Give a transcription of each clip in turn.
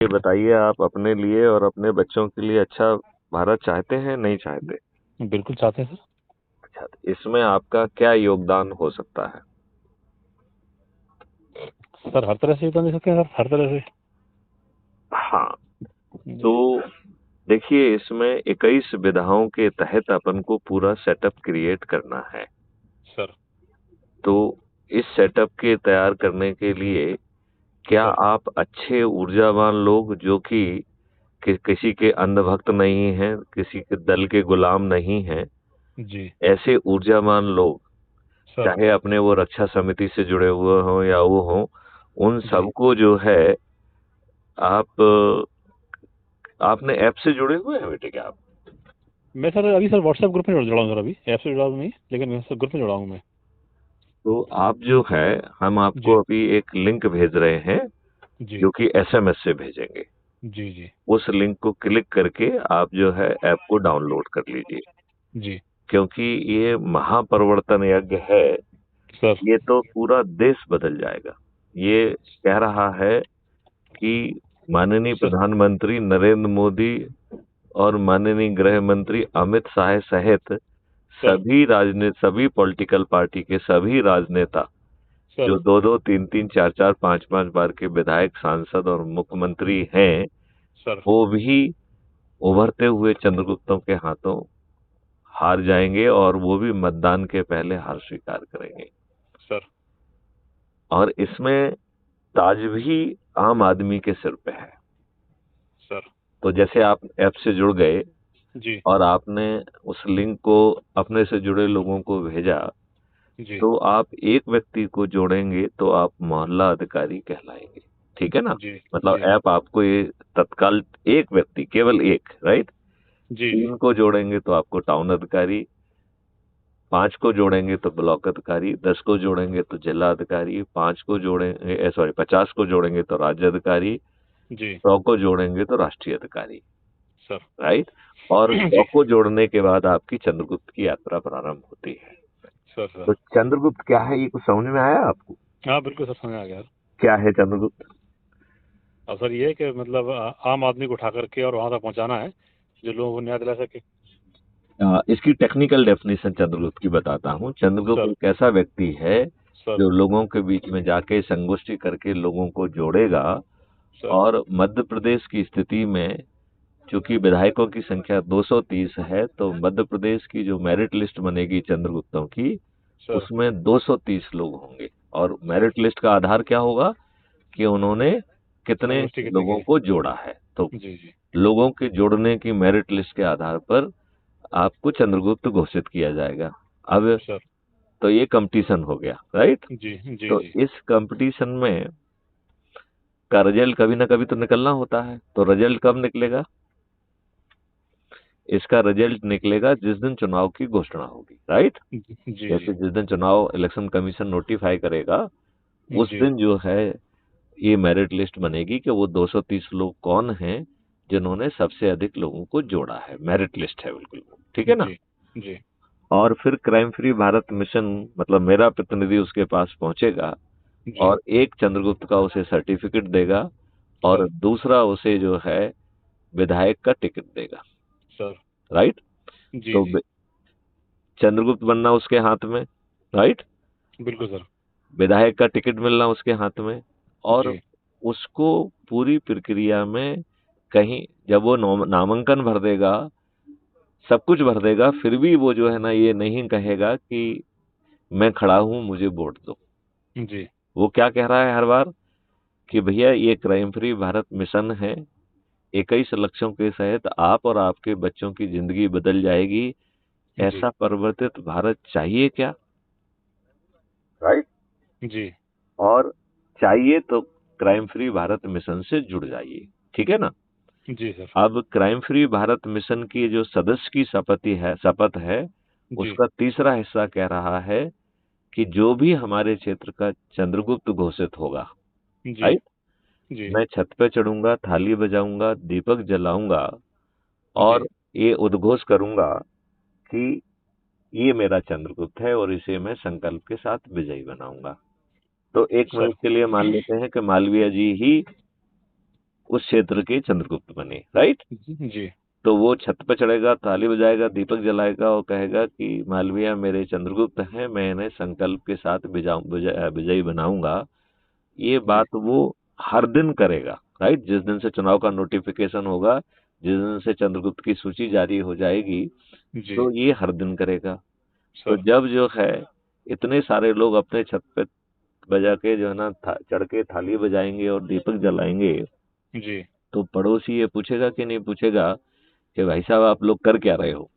ये बताइए, आप अपने लिए और अपने बच्चों के लिए अच्छा भारत चाहते हैं, नहीं चाहते? बिल्कुल चाहते हैं अच्छा, तो इसमें आपका क्या योगदान हो सकता है? सर। सर हर तरह से योगदान दे सकते हैं सर, हर तरह से। हाँ, जी। तो देखिए, इसमें 21 विधाओं के तहत अपन को पूरा सेटअप क्रिएट करना है। सर। तो इस सेटअप के तैयार करने के लिए क्या सर। आप अच्छे ऊर्जावान लोग जो कि किसी के अंधभक्त नहीं हैं, किसी के दल के गुलाम नहीं हैं, जी। ऐसे ऊर्जावान लोग, सर। चाहे अपने वो रक्षा समिति से जुड़े हुए हों या वो हों, उन जी। सबको जो है आप आपने ऐप से जुड़े हुए हैं बेटे क्या आप? मैं सर अभी सर व्हाट्सएप ग्रुप में जुड़ा हूँ सर, अभी ऐप से जुड़ा हूँ नहीं, लेकिन मैं सर ग्रुप में जुड़ा हूँ मैं। तो आप जो है, हम आपको जी। अभी एक लिंक भेज रहे हैं जी। जो कि एसएमएस से भेजेंगे। जी। जी। उस लिंक को क्लिक करके आप जो है ऐप को डाउनलोड कर लीजिए, जी। क्योंकि ये महापरिवर्तन यज्ञ है। सर। ये तो पूरा देश बदल जाएगा। ये कह रहा है कि माननीय सर। प्रधानमंत्री नरेंद्र मोदी और माननीय गृह मंत्री अमित शाह सहित सर। सभी पॉलिटिकल पार्टी के सभी राजनेता सर। जो दो दो तीन तीन चार चार पांच पांच बार के विधायक, सांसद और मुख्यमंत्री हैं, सर। वो भी उभरते हुए चंद्रगुप्तों के हाथों हार जाएंगे और वो भी मतदान के पहले हार स्वीकार करेंगे। सर। और इसमें ताज भी आम आदमी के सिर पे है। सर। तो जैसे आप ऐप से जुड़ गए जी। और आपने उस लिंक को अपने से जुड़े लोगों को भेजा, जी। तो आप एक व्यक्ति को जोड़ेंगे तो आप मोहल्ला अधिकारी कहलाएंगे। ठीक है ना? जी। मतलब जी। ऐप आपको ये तत्काल एक व्यक्ति, केवल एक, राइट? जी। जी। 3 को जोड़ेंगे तो आपको टाउन अधिकारी, 5 को जोड़ेंगे तो ब्लॉक अधिकारी, 10 को जोड़ेंगे तो जिला अधिकारी, 5 को जोड़ेंगे, सॉरी, 50 को जोड़ेंगे तो राज्य अधिकारी, जी। 100 को जोड़ेंगे तो राष्ट्रीय अधिकारी, सर। राइट? और जी। 100 को जोड़ने के बाद आपकी चंद्रगुप्त की यात्रा प्रारंभ होती है। सर। तो सर। चंद्रगुप्त क्या है, ये कुछ समझ में आया आपको? हाँ बिल्कुल सर, समझ आ गया। क्या है चंद्रगुप्त? अब सर ये है कि मतलब आम आदमी को उठा करके और वहां तक पहुंचाना है, जो लोगों को न्याय दिला सके। इसकी टेक्निकल डेफिनेशन चंद्रगुप्त की बताता हूँ। चंद्रगुप्त सर। एक ऐसा व्यक्ति है सर। जो लोगों के बीच में जाके संगोष्ठी करके लोगों को जोड़ेगा। सर। और मध्य प्रदेश की स्थिति में चूंकि विधायकों की संख्या 230 है, तो मध्य प्रदेश की जो मेरिट लिस्ट बनेगी चंद्रगुप्तों की, सर। उसमें 230 लोग होंगे। और सर। मेरिट लिस्ट का आधार क्या होगा कि उन्होंने कितने संगोष्ठी कितने लोगों की? को जोड़ा है। तो जी। जी। लोगों के जोड़ने की मेरिट लिस्ट के आधार पर आपको चंद्रगुप्त घोषित किया जाएगा। अब सर। तो ये कंपटीशन हो गया, राइट? जी। जी। तो जी। इस कंपटीशन में का रिजल्ट कभी ना कभी तो निकलना होता है। तो रिजल्ट कब निकलेगा? इसका रिजल्ट निकलेगा जिस दिन चुनाव की घोषणा होगी, राइट? जी। जी। जैसे जिस दिन चुनाव इलेक्शन कमीशन नोटिफाई करेगा, उस जी। दिन जो है ये मेरिट लिस्ट बनेगी कि वो 230 लोग कौन हैं जिन्होंने सबसे अधिक लोगों को जोड़ा है। मेरिट लिस्ट है बिल्कुल वो, ठीक है ना? जी। जी। और फिर क्राइम फ्री भारत मिशन, मतलब मेरा प्रतिनिधि उसके पास पहुंचेगा जी। और एक चंद्रगुप्त का उसे सर्टिफिकेट देगा सर। और दूसरा उसे जो है विधायक का टिकट देगा, सर। राइट? जी। तो जी। चंद्रगुप्त बनना उसके हाथ में, राइट? बिल्कुल सर। विधायक का टिकट मिलना उसके हाथ में। और जी। उसको पूरी प्रक्रिया में कहीं जब वो नामांकन भर देगा, सब कुछ भर देगा, फिर भी वो जो है ना ये नहीं कहेगा कि मैं खड़ा हूं, मुझे वोट दो। जी। वो क्या कह रहा है हर बार कि भैया ये क्राइम फ्री भारत मिशन है, 21 लक्ष्यों के तहत आप और आपके बच्चों की जिंदगी बदल जाएगी। जी। ऐसा परिवर्तित भारत चाहिए क्या, राइट? जी। और चाहिए तो क्राइम फ्री भारत मिशन से जुड़ जाइए, ठीक है ना? जी सर। अब क्राइम फ्री भारत मिशन की जो सदस्य की शपथ है, जी। उसका तीसरा हिस्सा कह रहा है कि जो भी हमारे क्षेत्र का चंद्रगुप्त घोषित होगा, जी। राइट, जी। मैं छत पे चढ़ूंगा, थाली बजाऊंगा, दीपक जलाऊंगा जी। और ये उद्घोष करूंगा कि ये मेरा चंद्रगुप्त है और इसे मैं संकल्प के साथ विजयी बनाऊंगा। तो एक सर। मिनट के लिए मान लेते हैं कि मालवीय जी ही उस क्षेत्र के चंद्रगुप्त बने, राइट। जी तो वो छत पे चढ़ेगा, ताली बजाएगा, दीपक जलाएगा और कहेगा कि मालविया मेरे चंद्रगुप्त हैं, मैं इन्हें संकल्प के साथ विजयी बनाऊंगा। ये जी बात वो हर दिन करेगा, राइट। जिस दिन से चुनाव का नोटिफिकेशन होगा, जिस दिन से चंद्रगुप्त की सूची जारी हो जाएगी, जी तो ये हर दिन करेगा। तो सर। जब जो है इतने सारे लोग अपने छत पे बजा के जो है ना चढ़ के थाली बजाएंगे और दीपक जलाएंगे, जी तो पड़ोसी ये पूछेगा कि नहीं पूछेगा कि भाई साहब आप लोग कर क्या रहे हो?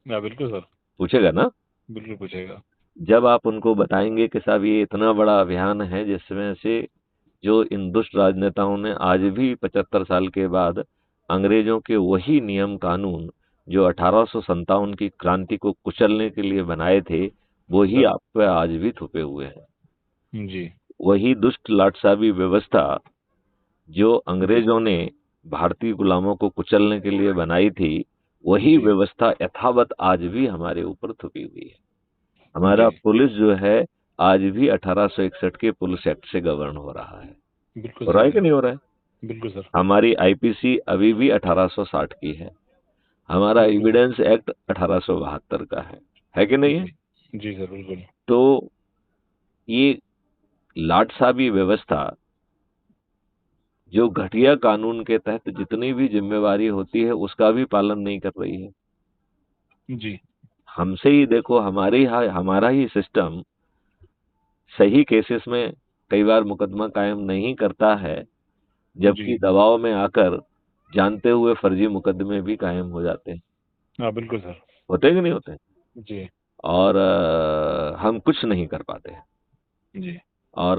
हाँ बिल्कुल सर, पूछेगा ना। बिल्कुल पूछेगा। जब आप उनको बताएंगे कि साहब ये इतना बड़ा अभियान है जिसमें से जो इन दुष्ट राजनेताओं ने आज भी 75 साल के बाद अंग्रेजों के वही नियम कानून जो 1857 की क्रांति को कुचलने के लिए बनाए थे, वही सर आप पे आज भी थुपे हुए हैं। जी वही दुष्ट लाटसाबी व्यवस्था जो जी अंग्रेजों ने भारतीय गुलामों को कुचलने के लिए बनाई थी, वही जी व्यवस्था यथावत आज भी हमारे ऊपर थुपी हुई है। हमारा जी पुलिस जो है आज भी 1861 के पुलिस एक्ट से गवर्न हो रहा है। बिल्कुल हो रहा सही है कि है। नहीं हो रहा है? बिल्कुल सर। हमारी आईपीसी अभी भी 1860 की है। हमारा बिल्कुल सर। एविडेंस एक्ट 1872 का है कि नहीं है? जी जी सर बिल्कुल। तो ये लाटसाबी व्यवस्था जो घटिया कानून के तहत जितनी भी जिम्मेवारी होती है उसका भी पालन नहीं कर रही है। जी हमसे ही देखो, हमारा ही सिस्टम सही केसेस में कई बार मुकदमा कायम नहीं करता है, जबकि जी दबाव में आकर जानते हुए फर्जी मुकदमे भी कायम हो जाते हैं। हाँ बिल्कुल सर। होते हैं कि नहीं होते हैं? जी और हम कुछ नहीं कर पाते हैं। जी और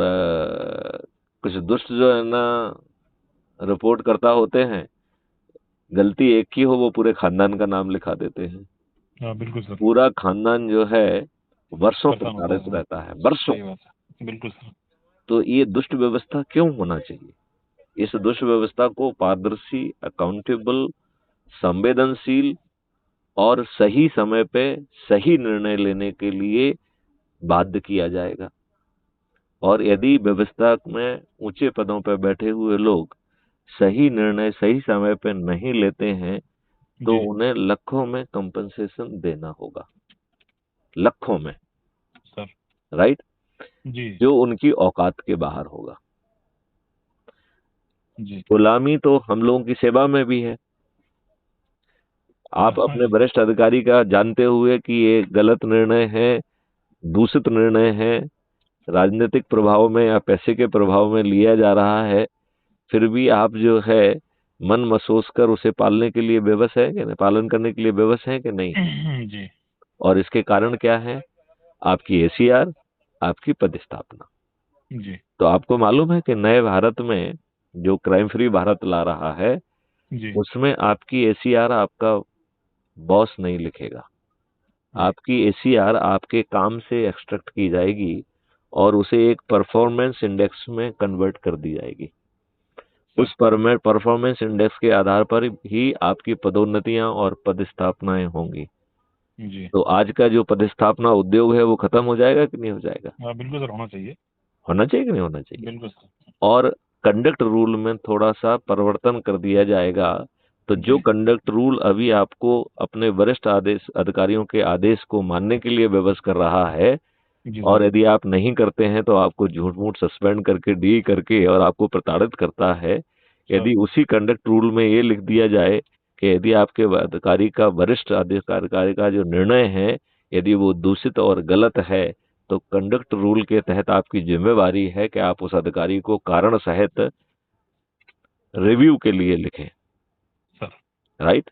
कुछ दुष्ट जो है ना रिपोर्ट करता होते हैं, गलती एक की हो वो पूरे खानदान का नाम लिखा देते हैं। हाँ बिल्कुल सर। पूरा खानदान जो है वर्षों परेशान होता प्रताड़ित है। रहता है, वर्षों। सही बात है, बिल्कुल सर। तो ये दुष्ट व्यवस्था क्यों होना चाहिए? इस दुष्ट व्यवस्था को पारदर्शी, अकाउंटेबल, संवेदनशील और सही समय पे सही निर्णय लेने के लिए बाध्य किया जाएगा। और यदि व्यवस्था में ऊंचे पदों पर बैठे हुए लोग सही निर्णय सही समय पे नहीं लेते हैं, तो जी उन्हें लाखों में कंपनसेशन देना होगा, लाखों में, सर। राइट। जी जो उनकी औकात के बाहर होगा। जी गुलामी तो हम लोगों की सेवा में भी है। आप हाँ अपने वरिष्ठ अधिकारी का जानते हुए कि ये गलत निर्णय है, दूषित निर्णय है, राजनीतिक प्रभाव में या पैसे के प्रभाव में लिया जा रहा है, फिर भी आप जो है मन महसूस कर उसे पालने के लिए बेबस है कि नहीं, पालन करने के लिए बेबस है कि नहीं? जी और इसके कारण क्या है? आपकी एसीआर, आपकी पदस्थापना। जी तो आपको मालूम है कि नए भारत में जो क्राइम फ्री भारत ला रहा है, जी उसमें आपकी एसीआर आपका बॉस नहीं लिखेगा। जी आपकी एसीआर आपके काम से एक्सट्रैक्ट की जाएगी और उसे एक परफॉर्मेंस इंडेक्स में कन्वर्ट कर दी जाएगी। सर। उस परफॉर्मेंस इंडेक्स के आधार पर ही आपकी पदोन्नतियां और पदस्थापनाएं होंगी। जी तो आज का जो पदस्थापना उद्योग है वो खत्म हो जाएगा कि नहीं हो जाएगा? हाँ बिल्कुल सर, होना चाहिए। होना चाहिए कि नहीं होना चाहिए? बिल्कुल सर। और कंडक्ट रूल में थोड़ा सा परिवर्तन कर दिया जाएगा। तो जो जी कंडक्ट रूल अभी आपको अपने वरिष्ठ आदेश अधिकारियों के आदेश को मानने के लिए विवश कर रहा है, जी और सर। यदि आप नहीं करते हैं तो आपको झूठ मूठ सस्पेंड करके डी करके और आपको प्रताड़ित करता है। सर यदि उसी कंडक्ट रूल में ये लिख दिया जाए कि यदि आपके अधिकारी का, वरिष्ठ अधिकारी का जो निर्णय है, यदि वो दूषित और गलत है, तो कंडक्ट रूल के तहत आपकी जिम्मेवारी है कि आप उस अधिकारी को कारण सहित रिव्यू के लिए लिखें, सर। राइट।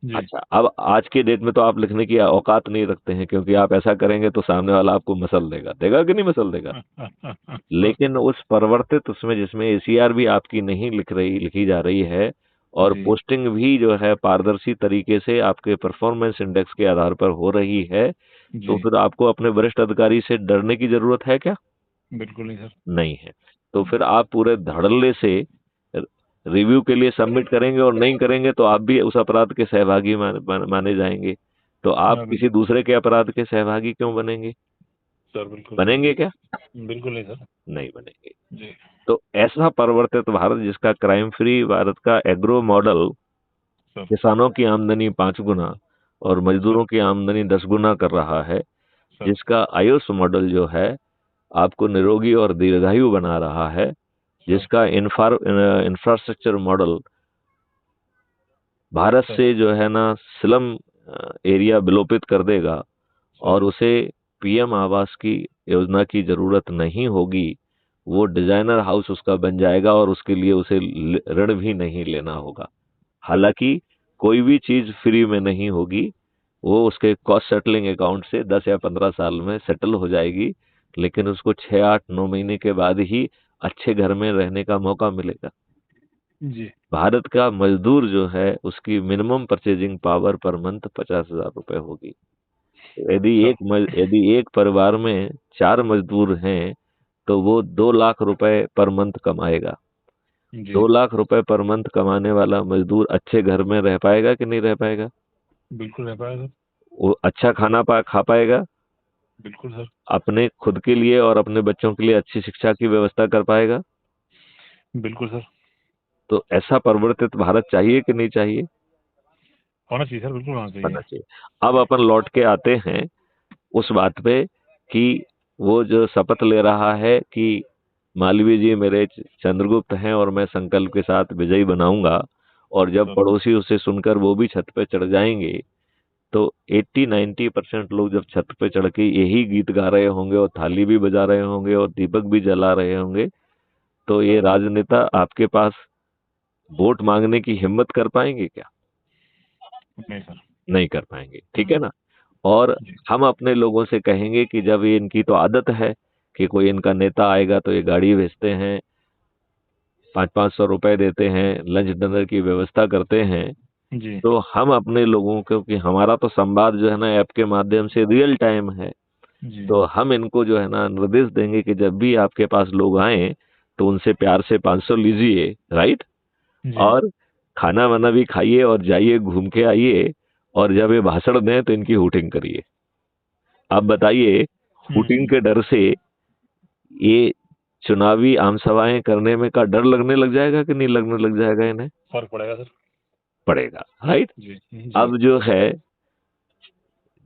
जी अच्छा, अब आज के डेट में तो आप लिखने की औकात नहीं रखते हैं, क्योंकि आप ऐसा करेंगे तो सामने वाला आपको मसल देगा, देगा कि नहीं मसल देगा? सर। लेकिन उस परिवर्तित उसमें जिसमें एसीआर भी आपकी नहीं लिखी जा रही है, और जी पोस्टिंग भी जो है पारदर्शी तरीके से आपके परफॉर्मेंस इंडेक्स के आधार पर हो रही है, तो जी फिर आपको अपने वरिष्ठ अधिकारी से डरने की जरूरत है क्या? बिल्कुल नहीं सर। नहीं है। तो फिर आप पूरे धड़ल्ले से रिव्यू के लिए सबमिट करेंगे, और नहीं करेंगे तो आप भी उस अपराध के सहभागी माने जाएंगे। तो आप हाँ किसी बिल्कुल। दूसरे के अपराध के सहभागी क्यों बनेंगे? सर बिल्कुल बनेंगे क्या? बिल्कुल नहीं सर। नहीं बनेंगे। जी तो ऐसा परिवर्तित भारत जिसका क्राइम फ्री भारत का एग्रो मॉडल सर। किसानों की आमदनी 5 गुना और मजदूरों सर की आमदनी 10 गुना कर रहा है, सर जिसका आयुष मॉडल जो है आपको निरोगी और दीर्घायु बना रहा है, सर जिसका इंफ्रास्ट्रक्चर मॉडल भारत सर से जो है ना स्लम एरिया विलोपित कर देगा और सर उसे पीएम आवास की योजना की जरूरत नहीं होगी। वो डिजाइनर हाउस उसका बन जाएगा और उसके लिए उसे ऋण भी नहीं लेना होगा। सर हालांकि कोई भी चीज फ्री में नहीं होगी, वो उसके कॉस्ट सेटलिंग अकाउंट से 10 या 15 साल में सेटल हो जाएगी, लेकिन उसको 6, 8, 9 महीने के बाद ही अच्छे घर में रहने का मौका मिलेगा। जी भारत का मजदूर जो है उसकी minimum purchasing power per month 50,000 रुपए होगी। तो सर यदि एक परिवार में 4 मजदूर हैं तो वो 2 लाख रुपए पर मंथ कमाएगा। जी 2 लाख रुपए पर मंथ कमाने वाला मजदूर अच्छे घर में रह पाएगा कि नहीं रह पाएगा? बिल्कुल रह पाएगा सर। वो अच्छा खा पाएगा? बिल्कुल सर। अपने खुद के लिए और अपने बच्चों के लिए अच्छी शिक्षा की व्यवस्था कर पाएगा? बिल्कुल सर। तो ऐसा परिवर्तित भारत चाहिए कि नहीं चाहिए? होना चाहिए सर, बिल्कुल होना बनना चाहिए। चाहिए। अब अपन लौट के आते हैं उस बात पे कि वो जो शपथ ले रहा है कि मालवीय जी मेरे चंद्रगुप्त हैं और मैं संकल्प के साथ विजयी बनाऊंगा, और जब सर पड़ोसी उसे सुनकर वो भी छत पे चढ़ जाएंगे, तो 80-90% लोग जब छत पे चढ़ के यही गीत गा रहे होंगे और थाली भी बजा रहे होंगे और दीपक भी जला रहे होंगे, तो ये सर राजनेता आपके पास वोट मांगने की हिम्मत कर पाएंगे क्या? नहीं सर। नहीं कर पाएंगे, ठीक है ना? और जी हम अपने लोगों से कहेंगे कि जब ये इनकी तो आदत है कि कोई इनका नेता आएगा तो ये गाड़ी भेजते हैं, 500-500 रुपए देते हैं, लंच डिनर की व्यवस्था करते हैं, जी तो हम अपने लोगों को, कि हमारा तो संवाद जो है ना ऐप के माध्यम से रियल टाइम है, जी तो हम इनको जो है ना निर्देश देंगे कि जब भी आपके पास लोग आए तो उनसे प्यार से 500 लीजिए, राइट? जी और खाना वाना भी खाइए और जाइए घूम के आइए, और जब ये भाषण दें तो इनकी हुटिंग करिए। आप बताइए, हुटिंग के डर से ये चुनावी आम सभाएं करने में का डर लगने लग जाएगा कि नहीं लगने लग जाएगा इन्हें? फर्क पड़ेगा सर। पड़ेगा, राइट? जी जी अब जो है,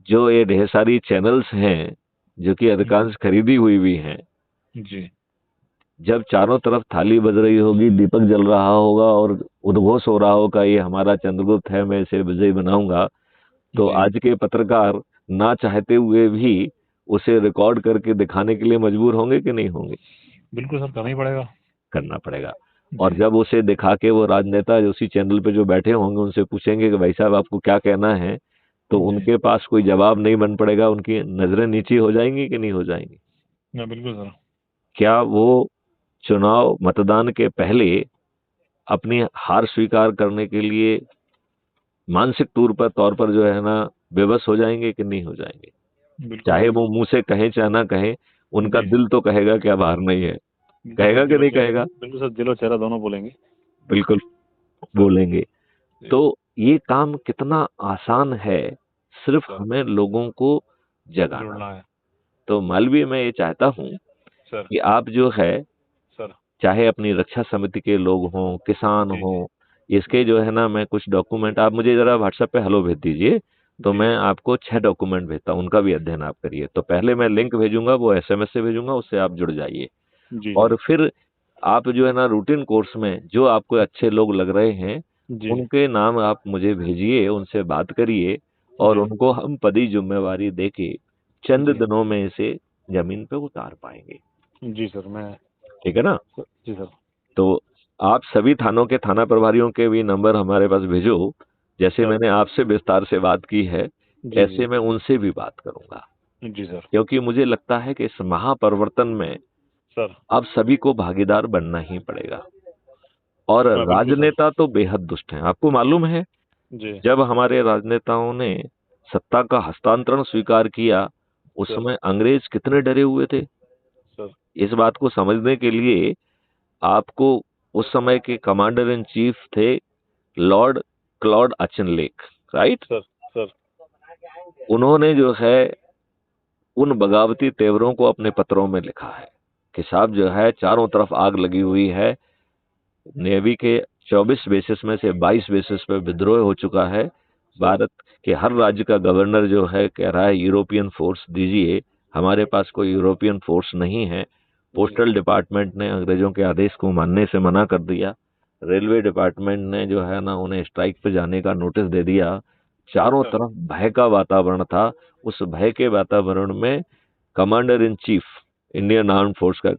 जो ये ढेर सारी चैनल्स हैं जो कि अधिकांश खरीदी हुई भी हैं, जी जब चारों तरफ थाली बज रही होगी, दीपक जल रहा होगा और उद्घोष हो रहा होगा ये हमारा चंद्रगुप्त है, मैं इसे विजयी बनाऊंगा, तो जी आज के पत्रकार ना चाहते हुए भी उसे रिकॉर्ड करके दिखाने के लिए मजबूर होंगे कि नहीं होंगे? बिल्कुल सर, करना ही पड़ेगा। करना पड़ेगा। और जी जब उसे दिखा के वो राजनेता जो उसी चैनल पे जो बैठे होंगे उनसे पूछेंगे कि भाई साहब आपको क्या कहना है, तो जी उनके पास कोई जवाब नहीं बन पड़ेगा, उनकी नजरें नीची हो जाएंगी कि नहीं हो जाएंगी? ना बिल्कुल सर। क्या वो चुनाव मतदान के पहले अपनी हार स्वीकार करने के लिए मानसिक तौर पर जो है ना विवश हो जाएंगे कि नहीं हो जाएंगे? बिल्कुल चाहे सर। वो मुंह से कहें चाहे ना कहें, उनका जी दिल तो कहेगा कि अब हार नहीं है। बिल्कुल सर, कहेगा कि नहीं कहेगा? बिल्कुल सर, दिलो चेहरा दोनों बोलेंगे। बिल्कुल सर बोलेंगे। जी तो ये काम कितना आसान है, सिर्फ सर, हमें लोगों को जगाना। जुड़ना है। तो मालवीय मैं ये चाहता हूं सर कि आप जो है, सर चाहे अपनी रक्षा समिति के लोग हों, किसान जी हों, इसके जी जो है ना, मैं कुछ डॉक्यूमेंट, आप मुझे जरा व्हाट्सएप पे हेलो भेज दीजिए, तो जी मैं आपको 6 डॉक्यूमेंट भेजता हूं, उनका भी अध्ययन आप करिए। तो पहले मैं जी लिंक भेजूंगा, वो एसएमएस से भेजूंगा, उससे आप जुड़ जाइए। जी जी और फिर आप जो है ना रूटीन कोर्स में जो आपको अच्छे लोग लग रहे हैं, जी उनके नाम आप मुझे भेजिए, उनसे बात करिए, और जी उनको हम पदी जिम्मेवारी देके चंद जी दिनों में इसे जमीन पे उतार पाएंगे। जी सर, मैं ठीक है ना? जी सर। तो आप सभी थानों के थाना प्रभारियों के भी नंबर हमारे पास भेजो। जैसे सर मैंने आपसे विस्तार से बात की है, जी ऐसे मैं उनसे भी बात करूंगा, जी सर। क्योंकि मुझे लगता है कि इस महापरिवर्तन में सर अब सभी को भागीदार बनना ही पड़ेगा। और हाँ बिल्कुल सर। राजनेता तो बेहद दुष्ट हैं, आपको मालूम है? जी जब हमारे राजनेताओं ने सत्ता का हस्तांतरण स्वीकार किया, उस सर समय अंग्रेज कितने डरे हुए थे। सर इस बात को समझने के लिए आपको, उस समय के कमांडर इन चीफ थे Lord Claude Auchinleck, right? Sir sir उन्होंने जो है उन बगावती तेवरों को अपने पत्रों में लिखा है कि साहब जो है चारों तरफ आग लगी हुई है, नेवी के 24 बेसिस में से 22 बेसिस पे विद्रोह हो चुका है। भारत के हर राज्य का गवर्नर जो है कह रहा है यूरोपियन फोर्स दीजिए, हमारे पास कोई यूरोपियन फोर्स नहीं है। पोस्टल डिपार्टमेंट ने अंग्रेजों के आदेश को मानने से मना कर दिया। रेलवे डिपार्टमेंट ने जो है ना उन्हें स्ट्राइक पे जाने का नोटिस दे दिया। चारों तरफ भय का वातावरण था। उस भय के वातावरण में commander in chief Indian arm force का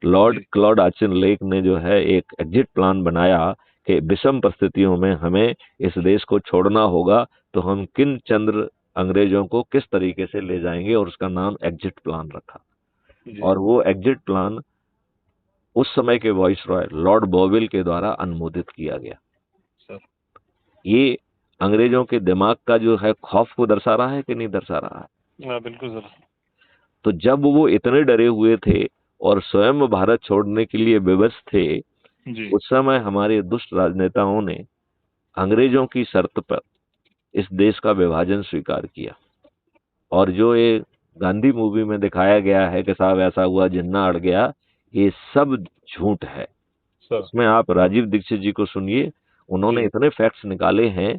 लॉर्ड क्लॉड आचिन लेक ने जो है एक एग्जिट प्लान बनाया कि विषम परिस्थितियों में हमें इस देश को छोड़ना होगा, तो हम किन चंद्र अंग्रेजों को किस तरीके से ले जाएंगे, और उसका नाम एग्जिट प्लान रखा। और वो एग्जिट प्लान उस समय के वाइसरॉय लॉर्ड बोविल के द्वारा अनुमोदित किया गया। ये अंग्रेजों के दिमाग का जो है खौफ को दर्शा रहा है कि नहीं दर्शा रहा है? बिल्कुल सर। तो जब वो इतने डरे हुए थे और स्वयं भारत छोड़ने के लिए विवश थे, उस समय हमारे दुष्ट राजनेताओं ने अंग्रेजों की शर्त पर इस देश का विभाजन स्वीकार किया। और जो ये गांधी मूवी में दिखाया गया है कि साहब ऐसा हुआ जिन्ना अड़ गया, ये सब झूठ है। उसमें आप राजीव दीक्षित जी को सुनिए, उन्होंने इतने फैक्ट्स निकाले हैं।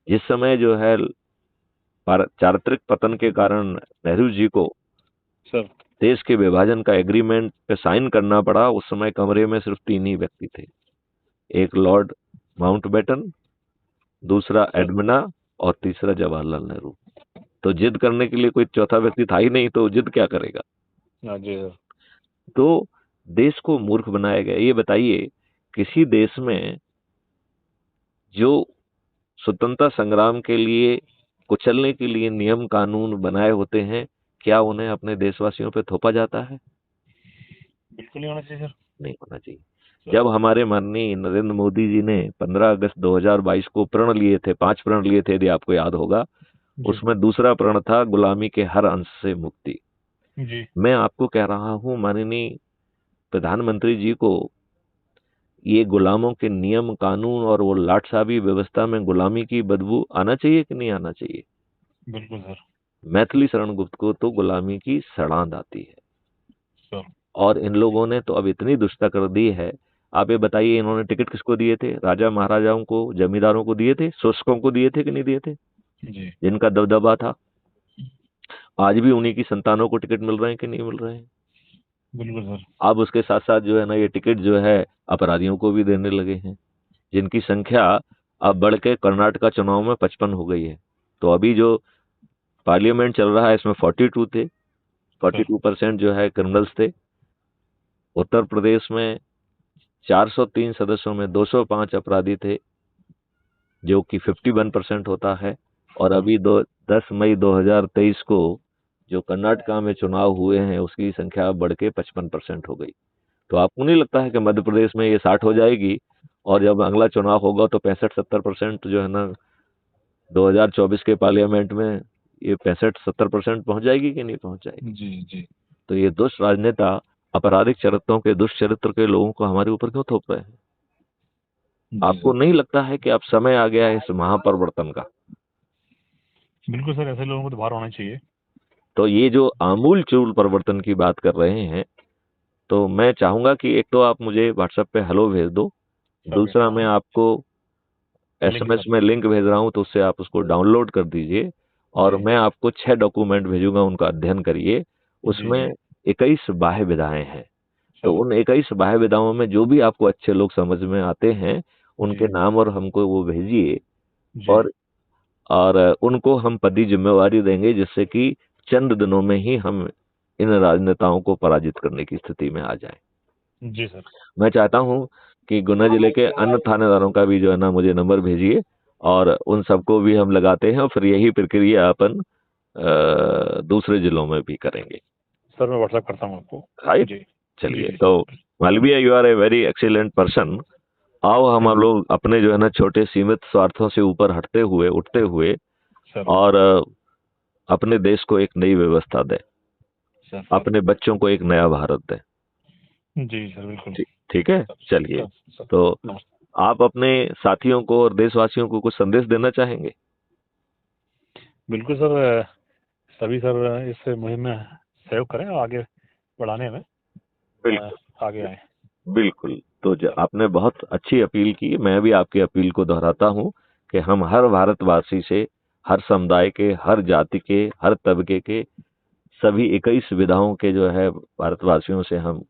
जिस समय जो है चारित्रिक पतन के कारण नेहरू जी को देश के विभाजन का एग्रीमेंट पे साइन करना पड़ा, उस समय कमरे में सिर्फ 3 ही व्यक्ति थे। एक लॉर्ड माउंटबेटन, दूसरा एडमिना और तीसरा जवाहरलाल नेहरू। तो जिद करने के लिए कोई चौथा व्यक्ति था ही नहीं, तो जिद क्या करेगा? तो देश को मूर्ख बनाया गया। ये बताइए, किसी देश में जो स्वतंत्रता संग्राम के लिए कुचलने के लिए नियम कानून बनाए होते हैं, क्या उन्हें अपने देशवासियों पे थोपा जाता है? बिल्कुल नहीं होना चाहिए सर। नहीं होना चाहिए। जब हमारे माननीय नरेंद्र मोदी जी ने 15 अगस्त 2022 को प्रण लिए थे, 5 प्रण लिए थे यदि आपको याद होगा, उसमें दूसरा प्रण था गुलामी के हर अंश से मुक्ति। मैं आपको कह रहा हूं माननीय प्रधानमंत्री जी को, ये गुलामों के नियम कानून और वो लाटसाबी व्यवस्था में गुलामी की बदबू आना चाहिए कि नहीं आना चाहिए? बिल्कुल सर। मैथिली शरण गुप्त को तो गुलामी की सड़ांध आती है सर। और इन लोगों ने तो अब इतनी दुष्टता कर दी है। आप ये बताइए, इन्होंने टिकट किसको दिए थे? राजा महाराजाओं को, जमींदारों को दिए थे? शोषकों को दिए थे कि नहीं दिए थे? जिनका दबदबा था। आज भी उन्हीं की संतानों को टिकट मिल रहे हैं कि नहीं मिल रहे हैं? बिल्कुल सर। अब उसके साथ साथ जो है ना, ये टिकट जो है अपराधियों को भी देने लगे हैं, जिनकी संख्या अब बढ़ के कर्नाटक चुनाव में 55 हो गई है। तो अभी जो पार्लियामेंट चल रहा है इसमें 42 थे, 42% जो है क्रिमिनल्स थे। उत्तर प्रदेश में 403 सदस्यों में 205 अपराधी थे, जो कि 51% होता है। और अभी 10 मई 2023 को जो कर्नाटक में चुनाव हुए हैं उसकी संख्या बढ़ के 55% हो गई। तो आपको नहीं लगता है कि मध्य प्रदेश में ये 60 हो जाएगी, और जब अगला चुनाव होगा तो 65-70% जो है ना 2024 के पार्लियामेंट में ये 65-70% पहुंच जाएगी कि नहीं पहुंच जाएगी? जी। तो ये दुष्ट राजनेता आपराधिक चरित्रों के, दुष्ट चरित्र के लोगों को हमारे ऊपर क्यों थोप रहे हैं? आपको नहीं लगता है कि अब समय आ गया है इस महापरिवर्तन का? बिल्कुल सर, ऐसे लोगों को तो बाहर होना चाहिए। तो ये जो आमूल चूल परिवर्तन की बात कर रहे हैं, तो मैं चाहूंगा कि एक तो आप मुझे व्हाट्सएप पे हेलो भेज दो, दूसरा मैं आपको एसएमएस में लिंक भेज रहा हूं, तो उससे आप उसको डाउनलोड कर दीजिए, और मैं आपको 6 डॉक्यूमेंट भेजूंगा, उनका अध्ययन करिए। उसमें 21 बाह्य विधाएं हैं, तो उन 21 बाह्य विधाओं में जो भी आपको अच्छे लोग समझ में आते हैं उनके नाम और हमको वो भेजिए, और उनको हम पदी जिम्मेवारी देंगे, जिससे कि चंद दिनों में ही हम इन राजनेताओं को पराजित करने की स्थिति में आ जाएं। जी सर। मैं चाहता हूं कि गुना जिले के अन्य थानेदारों का भी जो है ना मुझे नंबर भेजिए, और उन सबको भी हम लगाते हैं, और फिर यही प्रक्रिया अपन दूसरे जिलों में भी करेंगे। सर मैं व्हाट्सएप करता हूँ आपको। राइट, चलिए। तो Malviya, you are a very excellent person. आओ हम लोग अपने जो है ना छोटे सीमित स्वार्थों से ऊपर हटते हुए, उठते हुए, और अपने देश को एक नई व्यवस्था दें, अपने बच्चों को एक नया भारत दें। जी सर, बिल्कुल। ठीक है, चलिए। तो आप अपने साथियों को और देशवासियों को कुछ संदेश देना चाहेंगे? बिल्कुल सर, सभी सर इस मुहिम में सहयोग करें और आगे बढ़ाने में आगे आए। बिल्कुल। तो आपने बहुत अच्छी अपील की। मैं भी आपकी अपील को दोहराता हूं कि हम हर भारतवासी से, हर समुदाय के, हर जाति के, हर तबके के सभी 21 विधाओं के जो है भारतवासियों से हम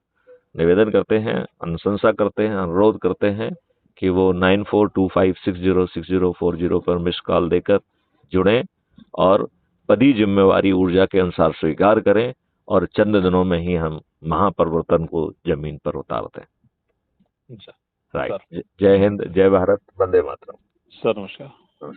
निवेदन करते हैं, अनुशंसा करते हैं, अनुरोध करते हैं कि वो 9425606040 पर मिस कॉल देकर जुड़ें और पदी जिम्मेवारी ऊर्जा के अनुसार स्वीकार करें और चंद दिनों में ही हम महापरिवर्तन को जमीन पर उतार दें। राइट। जय हिंद, जय भारत, वंदे मातरम। सर नमस्कार।